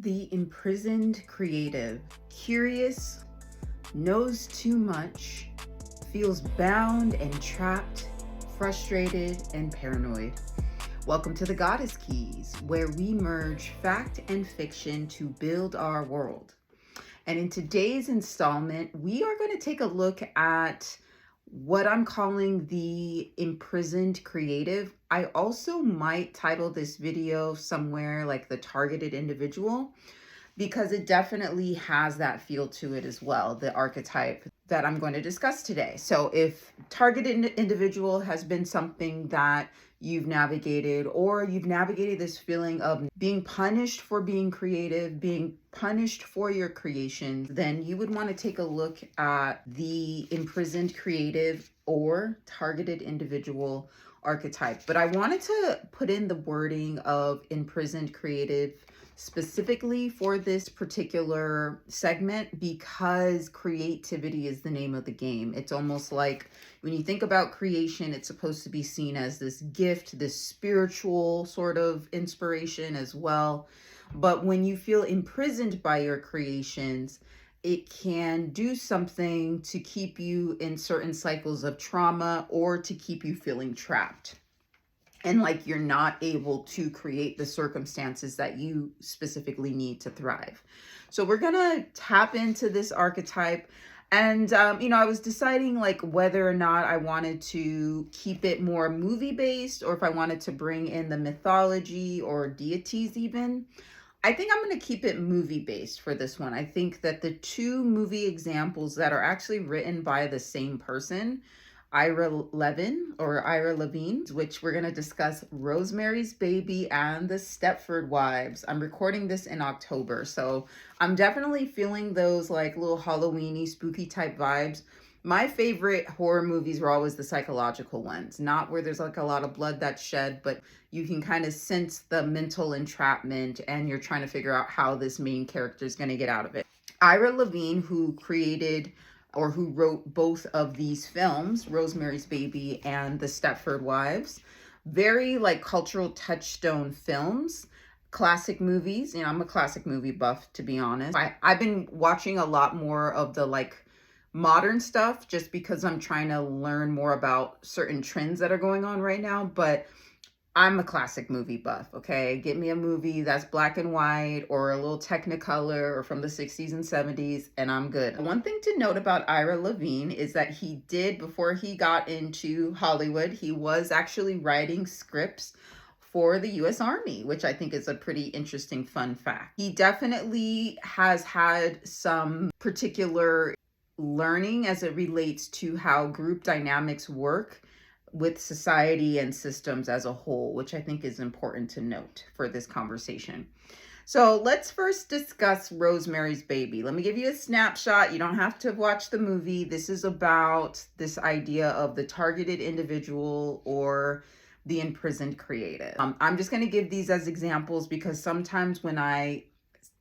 The imprisoned creative, curious, knows too much, feels bound and trapped, frustrated and paranoid. Welcome to the Goddess Keys, where we merge fact and fiction to build our world. And in today's installment, we are going to take a look at what I'm calling the imprisoned creative. I also might title this video somewhere like the targeted individual, because it definitely has that feel to it as well, the archetype that I'm going to discuss today. So if targeted individual has been something that you've navigated, or you've navigated this feeling of being punished for being creative, being punished for your creations, then you would want to take a look at the imprisoned creative or targeted individual archetype. But I wanted to put in the wording of imprisoned creative specifically for this particular segment because creativity is the name of the game. It's almost like when you think about creation, it's supposed to be seen as this gift, this spiritual sort of inspiration as well. But when you feel imprisoned by your creations, it can do something to keep you in certain cycles of trauma or to keep you feeling trapped and like you're not able to create the circumstances that you specifically need to thrive. So we're gonna tap into this archetype. And, I was deciding like whether or not I wanted to keep it more movie based or if I wanted to bring in the mythology or deities even. I think I'm going to keep it movie based for this one. I think that the two movie examples that are actually written by the same person, Ira Levin or Ira Levin, which we're going to discuss Rosemary's Baby and the Stepford Wives. I'm recording this in October, so I'm definitely feeling those like little Halloweeny, spooky type vibes. My favorite horror movies were always the psychological ones, not where there's like a lot of blood that's shed, but you can kind of sense the mental entrapment and you're trying to figure out how this main character is going to get out of it. Ira Levin, who created or who wrote both of these films, Rosemary's Baby and The Stepford Wives, very like cultural touchstone films, classic movies. I'm a classic movie buff, to be honest. I've been watching a lot more of the like modern stuff just because I'm trying to learn more about certain trends that are going on right now, but I'm a classic movie buff, okay? Get me a movie that's black and white or a little technicolor or from the 60s and 70s, and I'm good. One thing to note about Ira Levin is that he did, before he got into Hollywood, he was actually writing scripts for the US Army, which I think is a pretty interesting fun fact. He definitely has had some particular learning as it relates to how group dynamics work with society and systems as a whole, which I think is important to note for this conversation. So let's first discuss Rosemary's Baby. Let me give you a snapshot. You don't have to watch the movie. This is about this idea of the targeted individual or the imprisoned creative. I'm just going to give these as examples because sometimes when I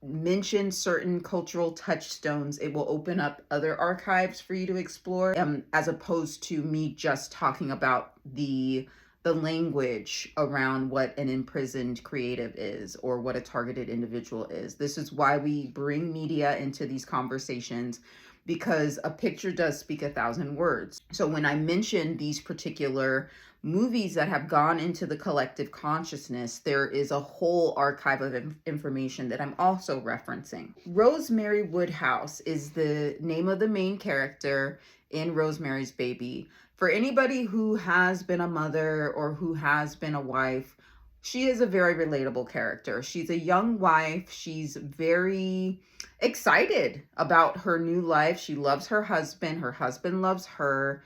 mention certain cultural touchstones, it will open up other archives for you to explore, as opposed to me just talking about the language around what an imprisoned creative is or what a targeted individual is. This is why we bring media into these conversations, because a picture does speak 1,000 words. So when I mention these particular movies that have gone into the collective consciousness, there is a whole archive of information that I'm also referencing. Rosemary Woodhouse is the name of the main character in Rosemary's Baby. For anybody who has been a mother or who has been a wife, she is a very relatable character. She's a young wife. She's very excited about her new life. She loves her husband. Her husband loves her.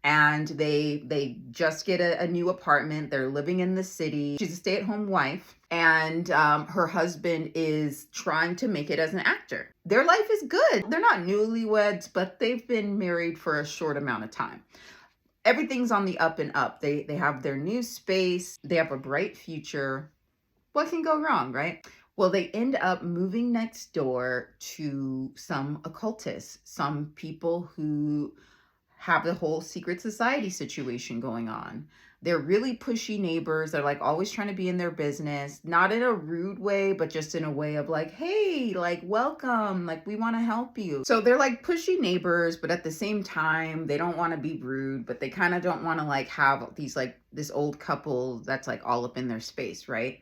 And they just get a new apartment. They're living in the city. She's a stay-at-home wife, and her husband is trying to make it as an actor. Their life is good. They're not newlyweds, but they've been married for a short amount of time. Everything's on the up and up. They have their new space. They have a bright future. What can go wrong, right? Well, they end up moving next door to some occultists, some people who have the whole secret society situation going on. They're really pushy neighbors. They're like always trying to be in their business, not in a rude way, but just in a way of like, hey, like, welcome, like, we want to help you. So they're like pushy neighbors, but at the same time, they don't want to be rude, but they kind of don't want to like have these like this old couple that's like all up in their space, right?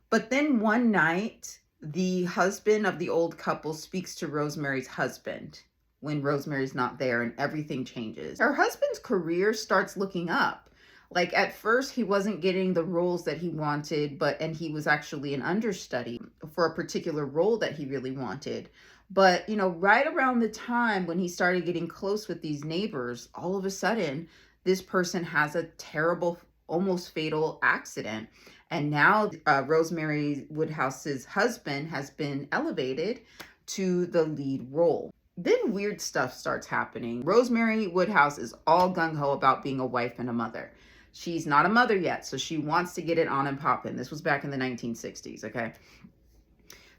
But then one night, the husband of the old couple speaks to Rosemary's husband when Rosemary's not there, and everything changes. Her husband's career starts looking up. Like at first he wasn't getting the roles that he wanted, and he was actually an understudy for a particular role that he really wanted. But, right around the time when he started getting close with these neighbors, all of a sudden, this person has a terrible, almost fatal accident. And now Rosemary Woodhouse's husband has been elevated to the lead role. Then weird stuff starts happening. Rosemary Woodhouse is all gung-ho about being a wife and a mother. She's not a mother yet, so she wants to get it on and poppin'. This was back in the 1960s, okay?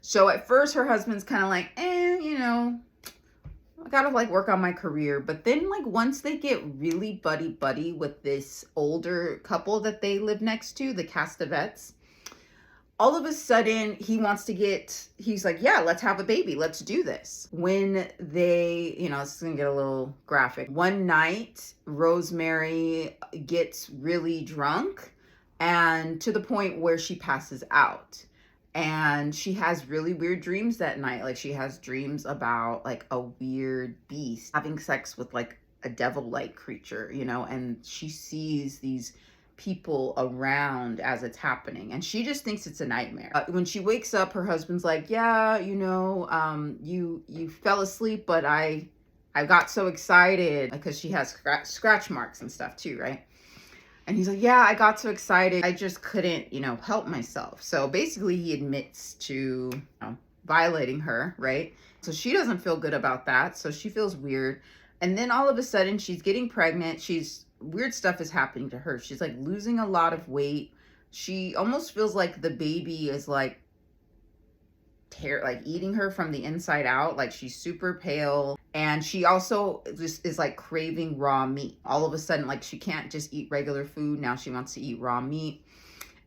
So at first her husband's kind of like, I gotta like work on my career. But then like once they get really buddy with this older couple that they live next to, the Castevettes, all of a sudden he's like, yeah, let's have a baby. Let's do this. When they, this is gonna get a little graphic. One night, Rosemary gets really drunk and to the point where she passes out. And she has really weird dreams that night. Like she has dreams about like a weird beast having sex with like a devil-like creature, and she sees these people around as it's happening, and she just thinks it's a nightmare. When she wakes up, her husband's like, yeah, you fell asleep, but I got so excited because she has scratch marks and stuff too, right? And he's like, yeah, I got so excited, I just couldn't help myself. So basically he admits to violating her, right? So she doesn't feel good about that, so she feels weird. And then all of a sudden she's getting pregnant. Weird stuff is happening to her. She's like losing a lot of weight. She almost feels like the baby is like eating her from the inside out. Like she's super pale, and she also just is like craving raw meat. All of a sudden, like she can't just eat regular food. Now she wants to eat raw meat.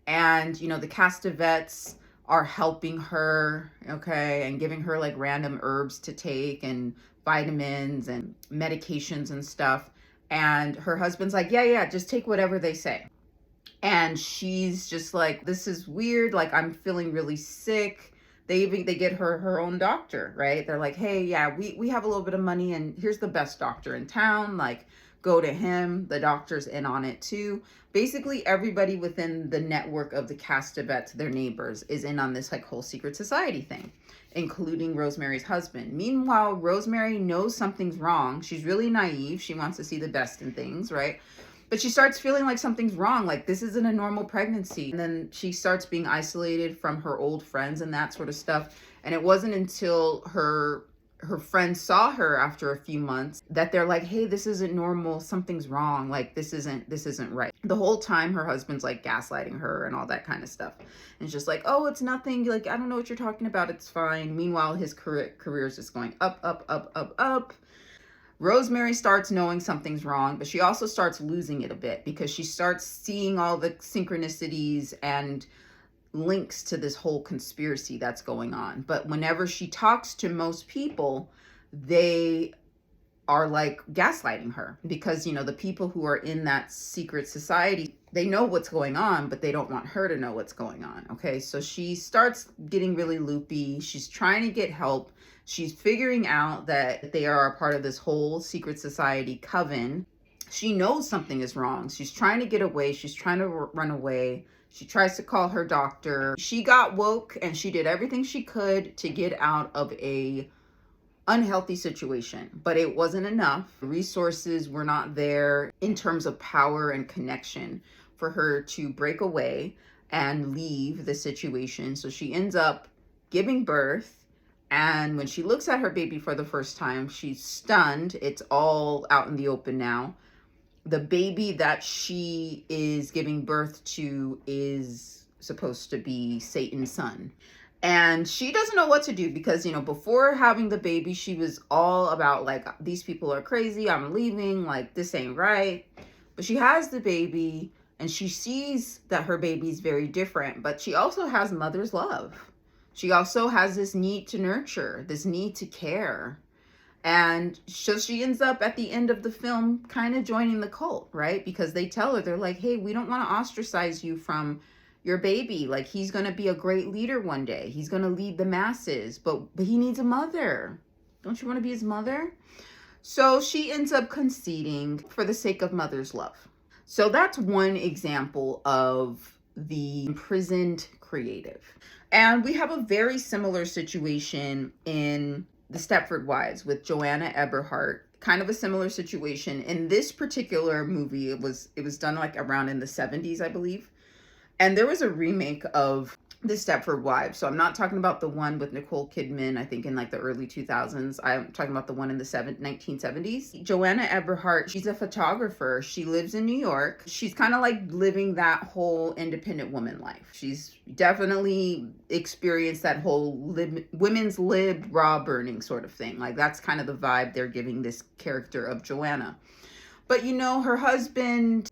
And the Castevettes are helping her, okay, and giving her like random herbs to take and vitamins and medications and stuff. And her husband's like, yeah, just take whatever they say. And she's just like, this is weird. Like, I'm feeling really sick. They get her own doctor, right? They're like, hey, yeah, we have a little bit of money and here's the best doctor in town. Like, go to him. The doctor's in on it too. Basically, everybody within the network of the Castevettes, their neighbors, is in on this like whole secret society thing, including Rosemary's husband. Meanwhile, Rosemary knows something's wrong. She's really naive. She wants to see the best in things, right? But she starts feeling like something's wrong. Like this isn't a normal pregnancy. And then she starts being isolated from her old friends and that sort of stuff. And it wasn't until her friends saw her after a few months that they're like, hey, this isn't normal. Something's wrong. Like this isn't right. The whole time her husband's like gaslighting her and all that kind of stuff. And it's just like, oh, it's nothing. Like, I don't know what you're talking about. It's fine. Meanwhile, his career is just going up. Rosemary starts knowing something's wrong, but she also starts losing it a bit because she starts seeing all the synchronicities and links to this whole conspiracy that's going on. But whenever she talks to most people, they are like gaslighting her because, the people who are in that secret society, they know what's going on, but they don't want her to know what's going on. Okay. So she starts getting really loopy. She's trying to get help. She's figuring out that they are a part of this whole secret society coven. She knows something is wrong. She's trying to get away. She's trying to run away. She tries to call her doctor. She got woke and she did everything she could to get out of a unhealthy situation, but it wasn't enough. Resources were not there in terms of power and connection for her to break away and leave the situation. So she ends up giving birth. And when she looks at her baby for the first time, she's stunned. It's all out in the open now. The baby that she is giving birth to is supposed to be Satan's son. And she doesn't know what to do because, before having the baby, she was all about like, these people are crazy. I'm leaving. Like, this ain't right. But she has the baby And she sees that her baby's very different, but she also has mother's love. She also has this need to nurture, this need to care. And so she ends up at the end of the film kind of joining the cult, right? Because they tell her, they're like, hey, we don't want to ostracize you from your baby. Like, he's going to be a great leader one day. He's going to lead the masses, but he needs a mother. Don't you want to be his mother? So she ends up conceding for the sake of mother's love. So that's one example of the imprisoned creative. And we have a very similar situation in the Stepford Wives with Joanna Eberhardt. Kind of a similar situation. In this particular movie, it was done like around in the 70s, I believe. And there was a remake of the Stepford Wives. So I'm not talking about the one with Nicole Kidman, I think in like the early 2000s. I'm talking about the one in the 1970s. Joanna Eberhardt, she's a photographer. She lives in New York. She's kind of like living that whole independent woman life. She's definitely experienced that whole women's lib raw burning sort of thing. Like, that's kind of the vibe they're giving this character of Joanna. But you know, her husband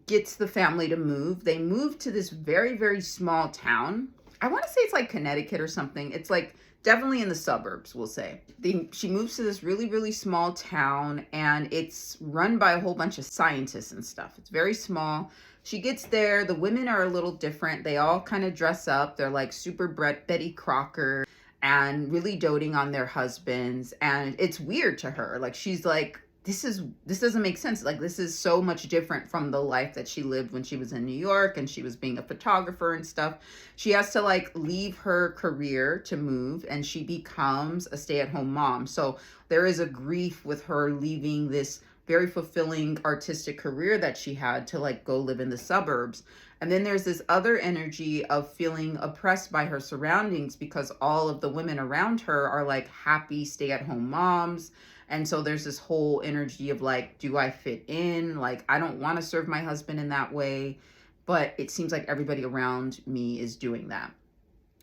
gets the family to move. They move to this very, very small town. I want to say it's like Connecticut or something. It's like definitely in the suburbs, we'll say. She moves to this really, really small town, and it's run by a whole bunch of scientists and stuff. It's very small. She gets there. The women are a little different. They all kind of dress up. They're like super Betty Crocker and really doting on their husbands. And it's weird to her. Like, she's like, this doesn't make sense. Like, this is so much different from the life that she lived when she was in New York and she was being a photographer and stuff. She has to like leave her career to move, and she becomes a stay-at-home mom. So there is a grief with her leaving this very fulfilling artistic career that she had to like go live in the suburbs. And then there's this other energy of feeling oppressed by her surroundings because all of the women around her are like happy stay-at-home moms. And so there's this whole energy of like, do I fit in? Like, I don't want to serve my husband in that way, but it seems like everybody around me is doing that.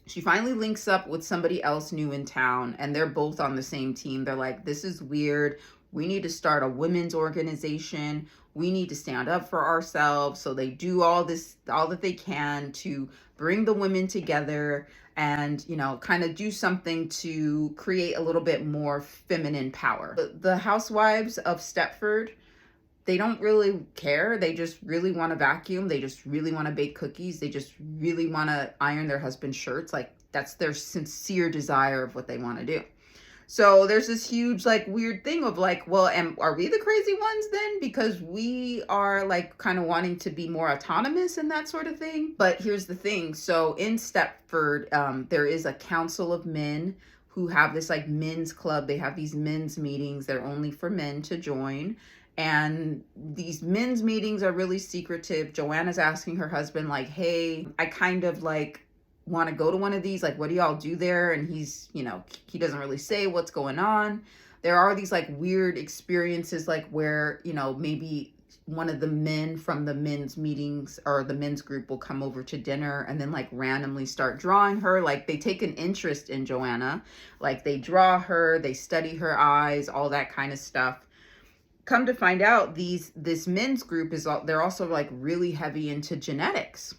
She finally links up with somebody else new in town, and they're both on the same team. They're like, this is weird. We need to start a women's organization. We need to stand up for ourselves. So they do all that they can to bring the women together and, you know, kind of do something to create a little bit more feminine power. The housewives of Stepford, they don't really care. They just really want to vacuum. They just really want to bake cookies. They just really want to iron their husband's shirts. Like, that's their sincere desire of what they want to do. So there's this huge like weird thing of like, well, are we the crazy ones then? Because we are like kind of wanting to be more autonomous and that sort of thing. But here's the thing. So in Stepford, there is a council of men who have this like men's club. They have these men's meetings. They're only for men to join. And these men's meetings are really secretive. Joanna's asking her husband like, hey, I kind of like want to go to one of these, like, what do y'all do there? And he's, you know, he doesn't really say what's going on. There are these like weird experiences, like where, you know, maybe one of the men from the men's meetings or the men's group will come over to dinner and then like randomly start drawing her. Like, they take an interest in Joanna, like they draw her, they study her eyes, all that kind of stuff. Come to find out, this men's group they're also like really heavy into genetics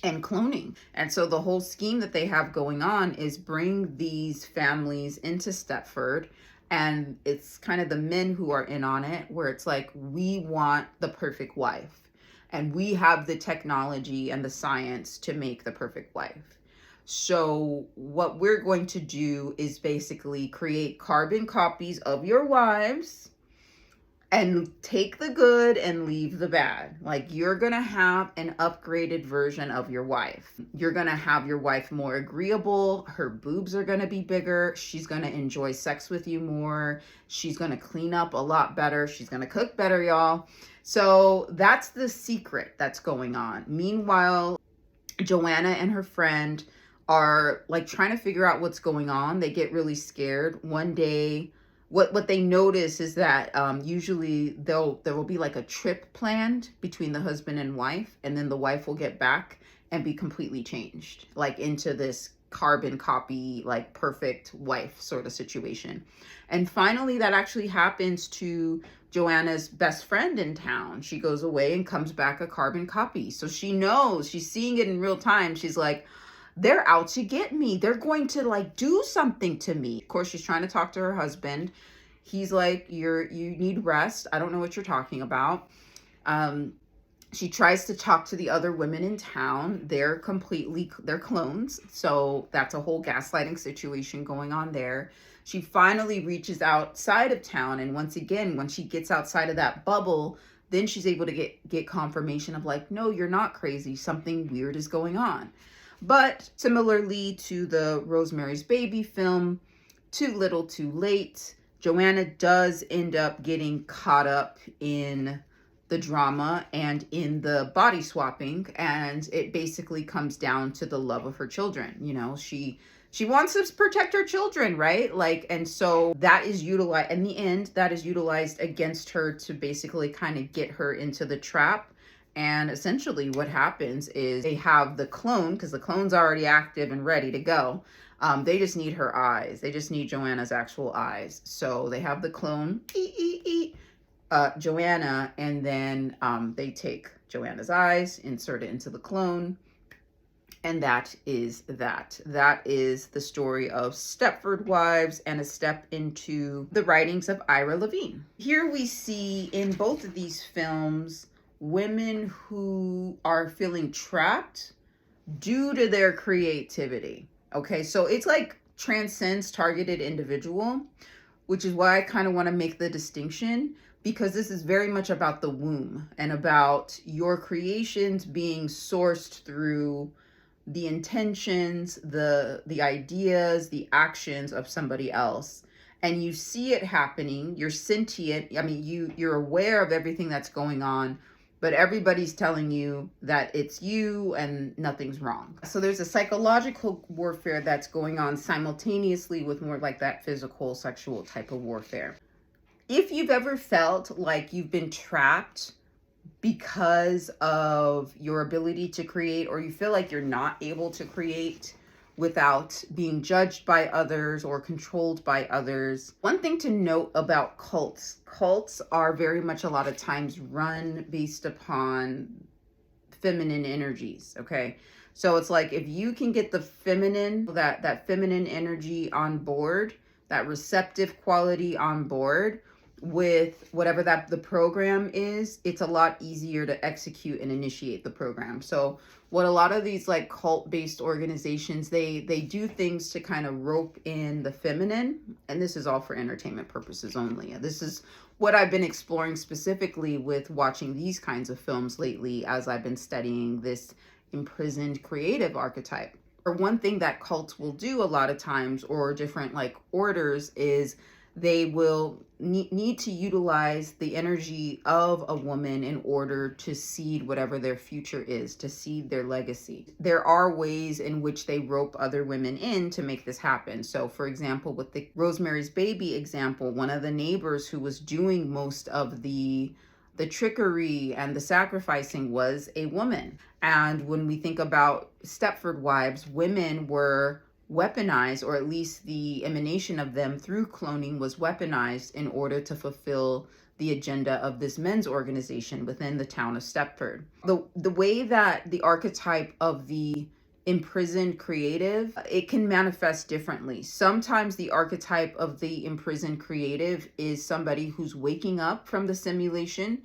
and cloning. And so the whole scheme that they have going on is bring these families into Stepford, and it's kind of the men who are in on it, where it's like, we want the perfect wife and we have the technology and the science to make the perfect wife. So what we're going to do is basically create carbon copies of your wives and take the good and leave the bad. Like, you're gonna have an upgraded version of your wife. You're gonna have your wife more agreeable. Her boobs are gonna be bigger. She's gonna enjoy sex with you more. She's gonna clean up a lot better. She's gonna cook better, y'all. So that's the secret that's going on. Meanwhile, Joanna and her friend are like trying to figure out what's going on. They get really scared. One day, what they notice is that usually there will be like a trip planned between the husband and wife, and then the wife will get back and be completely changed, like into this carbon copy, like perfect wife sort of situation. And finally, that actually happens to Joanna's best friend in town. She goes away and comes back a carbon copy. So she knows, she's seeing it in real time. She's like, they're out to get me. They're going to like do something to me. Of course, she's trying to talk to her husband. He's like, you need rest. I don't know what you're talking about. She tries to talk to the other women in town. They're clones. So that's a whole gaslighting situation going on there. She finally reaches outside of town. And once again, when she gets outside of that bubble, then she's able to get confirmation of like, no, you're not crazy. Something weird is going on. But similarly to the Rosemary's Baby film, Too Little Too Late, Joanna does end up getting caught up in the drama and in the body swapping, and it basically comes down to the love of her children. You know, she wants to protect her children, right? Like, and so that is utilized in the end, that is utilized against her to basically kind of get her into the trap. And essentially what happens is they have the clone, because the clone's already active and ready to go. They just need her eyes. They just need Joanna's actual eyes. So they have the clone, Joanna, and then they take Joanna's eyes, insert it into the clone, and that is that. That is the story of Stepford Wives and a step into the writings of Ira Levin. Here we see in both of these films women who are feeling trapped due to their creativity. Okay, so it's like transcends targeted individual, which is why I kind of want to make the distinction, because this is very much about the womb and about your creations being sourced through the intentions, the ideas, the actions of somebody else. And you see it happening, you're sentient. I mean, you're aware of everything that's going on, but everybody's telling you that it's you and nothing's wrong. So there's a psychological warfare that's going on simultaneously with more like that physical, sexual type of warfare. If you've ever felt like you've been trapped because of your ability to create, or you feel like you're not able to create without being judged by others or controlled by others, one thing to note about cults are very much a lot of times run based upon feminine energies. Okay, so it's like if you can get the feminine, that feminine energy on board, that receptive quality on board with whatever that the program is, it's a lot easier to execute and initiate the program. So what a lot of these like cult-based organizations, they do things to kind of rope in the feminine, and this is all for entertainment purposes only. This is what I've been exploring specifically with watching these kinds of films lately as I've been studying this imprisoned creative archetype. Or one thing that cults will do a lot of times, or different like orders, is they will need to utilize the energy of a woman in order to seed whatever their future is, to seed their legacy. There are ways in which they rope other women in to make this happen. So for example, with the Rosemary's Baby example, one of the neighbors who was doing most of the trickery and the sacrificing was a woman. And when we think about Stepford Wives, women were weaponized, or at least the emanation of them through cloning was weaponized in order to fulfill the agenda of this men's organization within the town of Stepford. The way that the archetype of the imprisoned creative, it can manifest differently. Sometimes the archetype of the imprisoned creative is somebody who's waking up from the simulation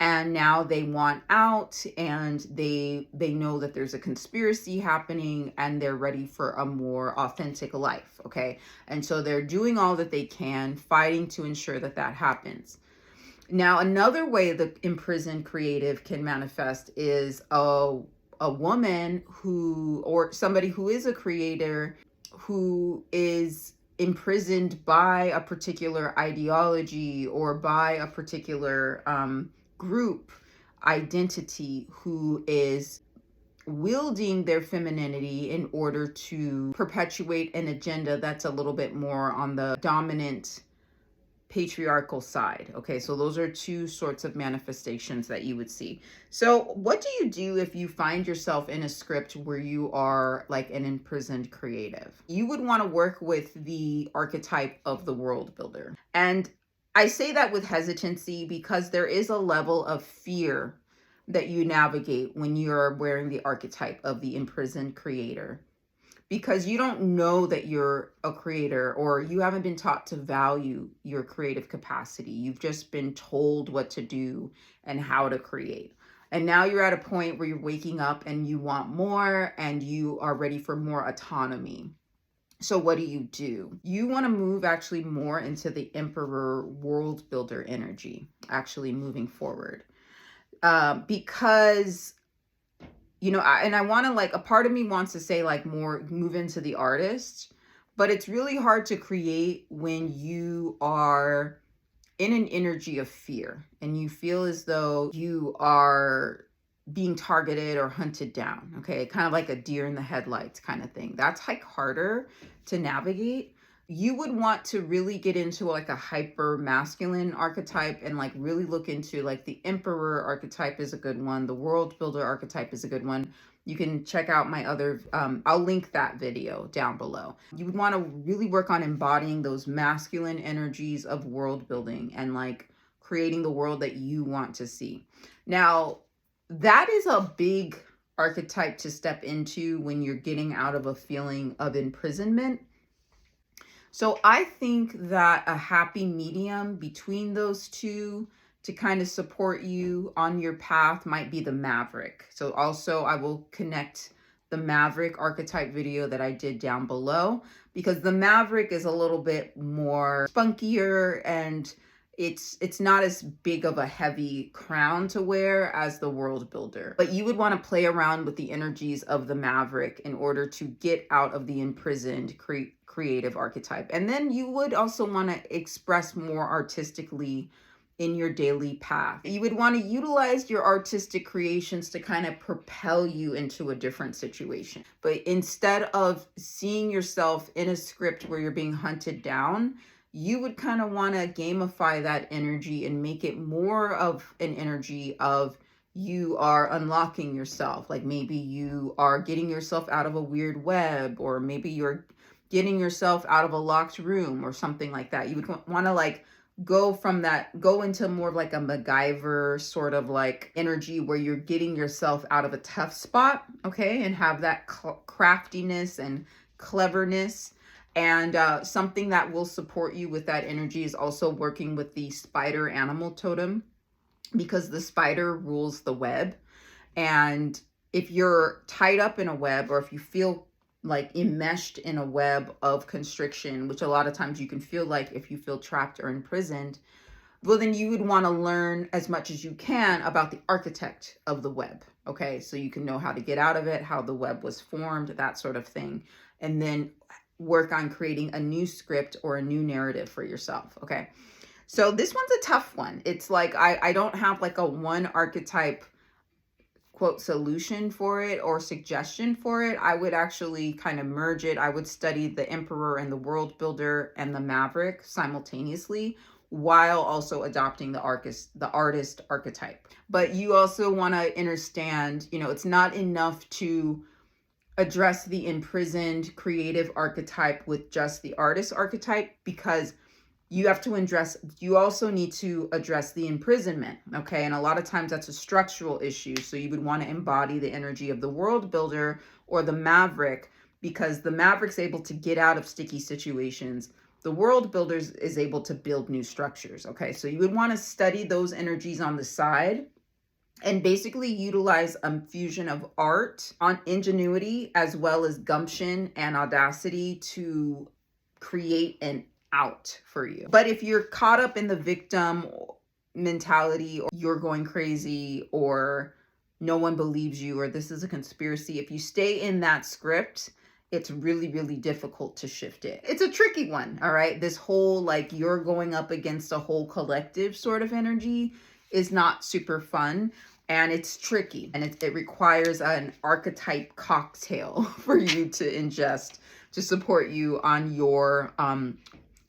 and now they want out, and they know that there's a conspiracy happening and they're ready for a more authentic life. Okay, and so they're doing all that they can, fighting to ensure that that happens. Now another way the imprisoned creative can manifest is a woman who, or somebody who is a creator, who is imprisoned by a particular ideology or by a particular group identity, who is wielding their femininity in order to perpetuate an agenda that's a little bit more on the dominant patriarchal side. Okay, so those are two sorts of manifestations that you would see. So what do you do if you find yourself in a script where you are like an imprisoned creative? You would want to work with the archetype of the world builder. And I say that with hesitancy because there is a level of fear that you navigate when you're wearing the archetype of the imprisoned creator, because you don't know that you're a creator, or you haven't been taught to value your creative capacity. You've just been told what to do and how to create. And now you're at a point where you're waking up and you want more and you are ready for more autonomy. So what do? You want to move actually more into the emperor world builder energy, actually moving forward. Because I want to, like, a part of me wants to say like more move into the artist, but it's really hard to create when you are in an energy of fear and you feel as though you are being targeted or hunted down. Okay, kind of like a deer in the headlights kind of thing. That's like harder to navigate. You would want to really get into like a hyper masculine archetype and like really look into like the emperor archetype is a good one. The world builder archetype is a good one. You can check out my other, I'll link that video down below. You would want to really work on embodying those masculine energies of world building and like creating the world that you want to see. Now, that is a big archetype to step into when you're getting out of a feeling of imprisonment. So I think that a happy medium between those two to kind of support you on your path might be the maverick. So also I will connect the maverick archetype video that I did down below, because the maverick is a little bit more spunkier and it's not as big of a heavy crown to wear as the world builder. But you would want to play around with the energies of the maverick in order to get out of the imprisoned creative archetype. And then you would also want to express more artistically in your daily path. You would want to utilize your artistic creations to kind of propel you into a different situation. But instead of seeing yourself in a script where you're being hunted down, you would kind of want to gamify that energy and make it more of an energy of you are unlocking yourself. Like maybe you are getting yourself out of a weird web, or maybe you're getting yourself out of a locked room or something like that. You would want to like go into more of like a MacGyver sort of like energy where you're getting yourself out of a tough spot, okay? And have that craftiness and cleverness. And something that will support you with that energy is also working with the spider animal totem, because the spider rules the web. And if you're tied up in a web, or if you feel like enmeshed in a web of constriction, which a lot of times you can feel like if you feel trapped or imprisoned, well, then you would want to learn as much as you can about the architect of the web. Okay, so you can know how to get out of it, how the web was formed, that sort of thing. And then work on creating a new script or a new narrative for yourself. Okay, so this one's a tough one. It's like I don't have like a one archetype quote solution for it or suggestion for it. I would actually kind of merge it. I would study the emperor and the world builder and the maverick simultaneously, while also adopting the artist archetype. But you also want to understand, it's not enough to address the imprisoned creative archetype with just the artist archetype, because you also need to address the imprisonment, okay? And a lot of times that's a structural issue. So you would want to embody the energy of the world builder or the maverick, because the maverick's able to get out of sticky situations. The world builder is able to build new structures, okay? So you would want to study those energies on the side and basically utilize a fusion of art on ingenuity as well as gumption and audacity to create an out for you. But if you're caught up in the victim mentality, or you're going crazy, or no one believes you, or this is a conspiracy, if you stay in that script, it's really, really difficult to shift it. It's a tricky one, all right? This whole like you're going up against a whole collective sort of energy is not super fun. And it's tricky, and it requires an archetype cocktail for you to ingest to support you on your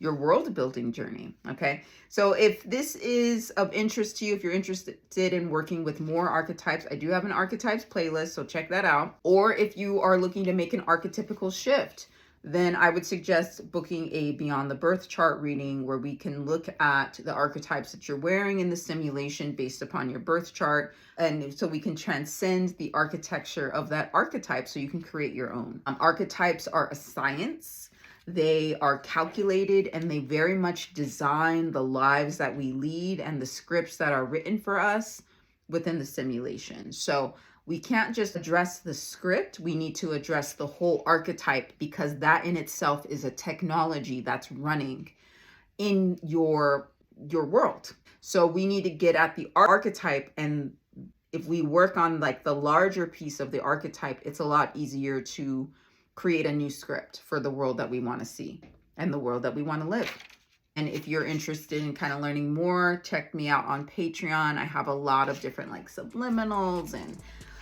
your world building journey. Okay. So if this is of interest to you, if you're interested in working with more archetypes, I do have an archetypes playlist, so check that out. Or if you are looking to make an archetypical shift, then I would suggest booking a Beyond the Birth chart reading where we can look at the archetypes that you're wearing in the simulation based upon your birth chart. And so we can transcend the architecture of that archetype so you can create your own. Archetypes are a science. They are calculated and they very much design the lives that we lead and the scripts that are written for us within the simulation. So we can't just address the script, we need to address the whole archetype, because that in itself is a technology that's running in your world. So we need to get at the archetype, and if we work on like the larger piece of the archetype, it's a lot easier to create a new script for the world that we want to see and the world that we want to live. And if you're interested in kind of learning more, check me out on Patreon. I have a lot of different like subliminals, and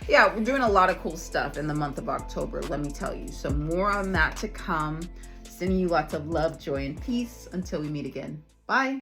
yeah, we're doing a lot of cool stuff in the month of October, let me tell you. So more on that to come. Sending you lots of love, joy, and peace until we meet again. Bye.